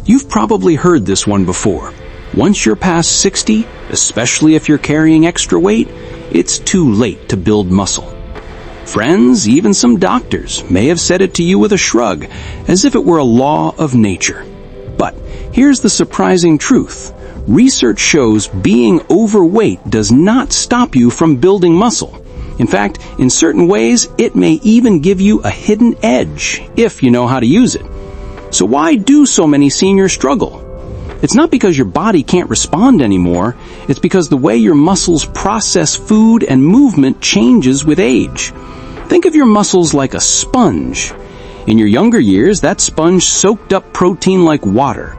You've probably heard this one before. Once you're past 60, especially if you're carrying extra weight, it's too late to build muscle. Friends, even some doctors, may have said it to you with a shrug, as if it were a law of nature. But here's the surprising truth. Research shows being overweight does not stop you from building muscle. In fact, in certain ways, it may even give you a hidden edge, if you know how to use it. So why do so many seniors struggle? It's not because your body can't respond anymore, it's because the way your muscles process food and movement changes with age. Think of your muscles like a sponge. In your younger years, that sponge soaked up protein like water.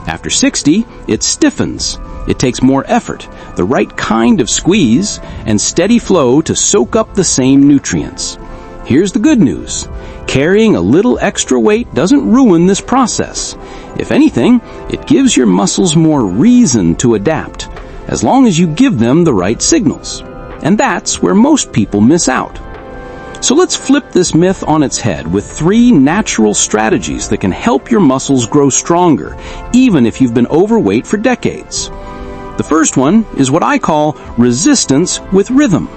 After 60, it stiffens. It takes more effort, the right kind of squeeze, and steady flow to soak up the same nutrients. Here's the good news. Carrying a little extra weight doesn't ruin this process. If anything, it gives your muscles more reason to adapt, as long as you give them the right signals. And that's where most people miss out. So let's flip this myth on its head with 3 natural strategies that can help your muscles grow stronger, even if you've been overweight for decades. The first one is what I call resistance with rhythm.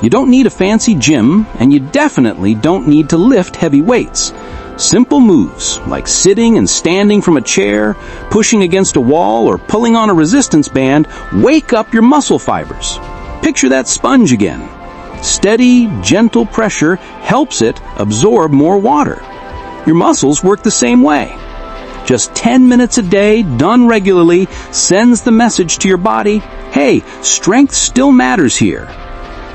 You don't need a fancy gym, and you definitely don't need to lift heavy weights. Simple moves, like sitting and standing from a chair, pushing against a wall, or pulling on a resistance band, wake up your muscle fibers. Picture that sponge again. Steady, gentle pressure helps it absorb more water. Your muscles work the same way. Just 10 minutes a day, done regularly, sends the message to your body, hey, strength still matters here.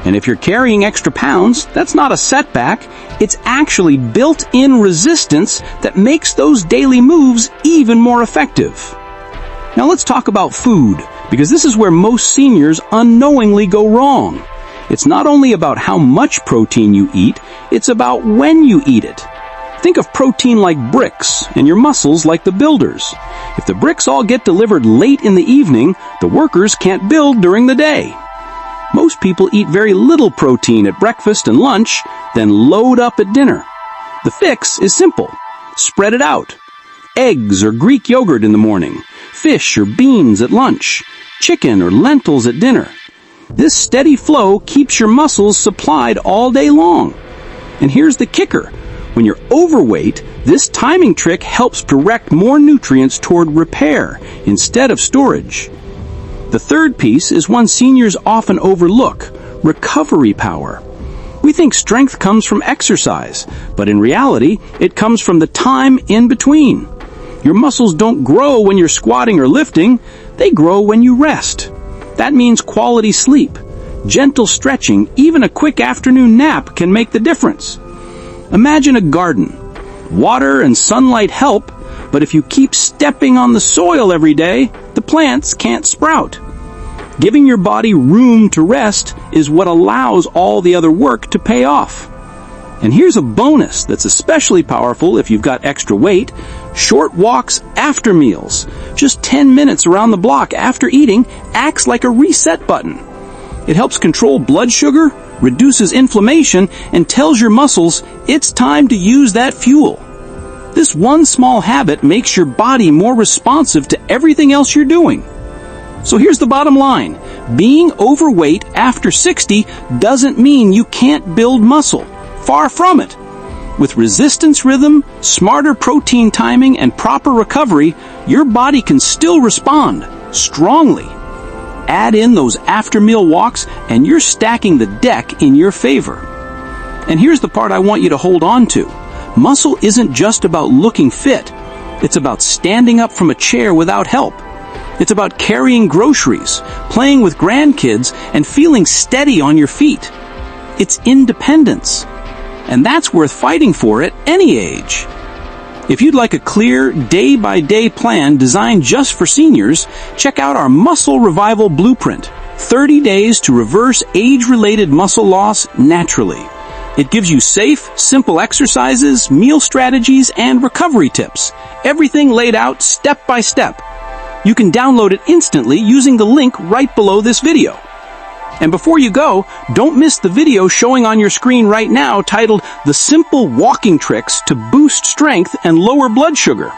And if you're carrying extra pounds, that's not a setback. It's actually built-in resistance that makes those daily moves even more effective. Now let's talk about food, because this is where most seniors unknowingly go wrong. It's not only about how much protein you eat, it's about when you eat it. Think of protein like bricks and your muscles like the builders. If the bricks all get delivered late in the evening, the workers can't build during the day. Most people eat very little protein at breakfast and lunch, then load up at dinner. The fix is simple. Spread it out. Eggs or Greek yogurt in the morning, fish or beans at lunch, chicken or lentils at dinner. This steady flow keeps your muscles supplied all day long. And here's the kicker. When you're overweight, this timing trick helps direct more nutrients toward repair instead of storage. The third piece is one seniors often overlook, recovery power. We think strength comes from exercise, but in reality, it comes from the time in between. Your muscles don't grow when you're squatting or lifting, they grow when you rest. That means quality sleep, gentle stretching, even a quick afternoon nap can make the difference. Imagine a garden. Water and sunlight help, but if you keep stepping on the soil every day, the plants can't sprout. Giving your body room to rest is what allows all the other work to pay off. And here's a bonus that's especially powerful if you've got extra weight. Short walks after meals. Just 10 minutes around the block after eating acts like a reset button. It helps control blood sugar, reduces inflammation, and tells your muscles it's time to use that fuel. This one small habit makes your body more responsive to everything else you're doing. So here's the bottom line. Being overweight after 60 doesn't mean you can't build muscle. Far from it. With resistance rhythm, smarter protein timing, and proper recovery, your body can still respond strongly. Add in those after-meal walks, and you're stacking the deck in your favor. And here's the part I want you to hold on to. Muscle isn't just about looking fit. It's about standing up from a chair without help. It's about carrying groceries, playing with grandkids, and feeling steady on your feet. It's independence. And that's worth fighting for at any age. If you'd like a clear, day-by-day plan designed just for seniors, check out our Muscle Revival Blueprint, 30 days to reverse age-related muscle loss naturally. It gives you safe, simple exercises, meal strategies, and recovery tips. Everything laid out step by step. You can download it instantly using the link right below this video. And before you go, don't miss the video showing on your screen right now titled The Simple Walking Tricks to Boost Strength and Lower Blood Sugar.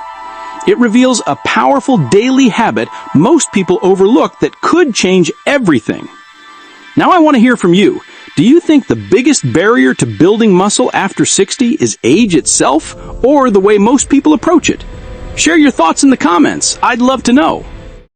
It reveals a powerful daily habit most people overlook that could change everything. Now I want to hear from you. Do you think the biggest barrier to building muscle after 60 is age itself, or the way most people approach it? Share your thoughts in the comments. I'd love to know.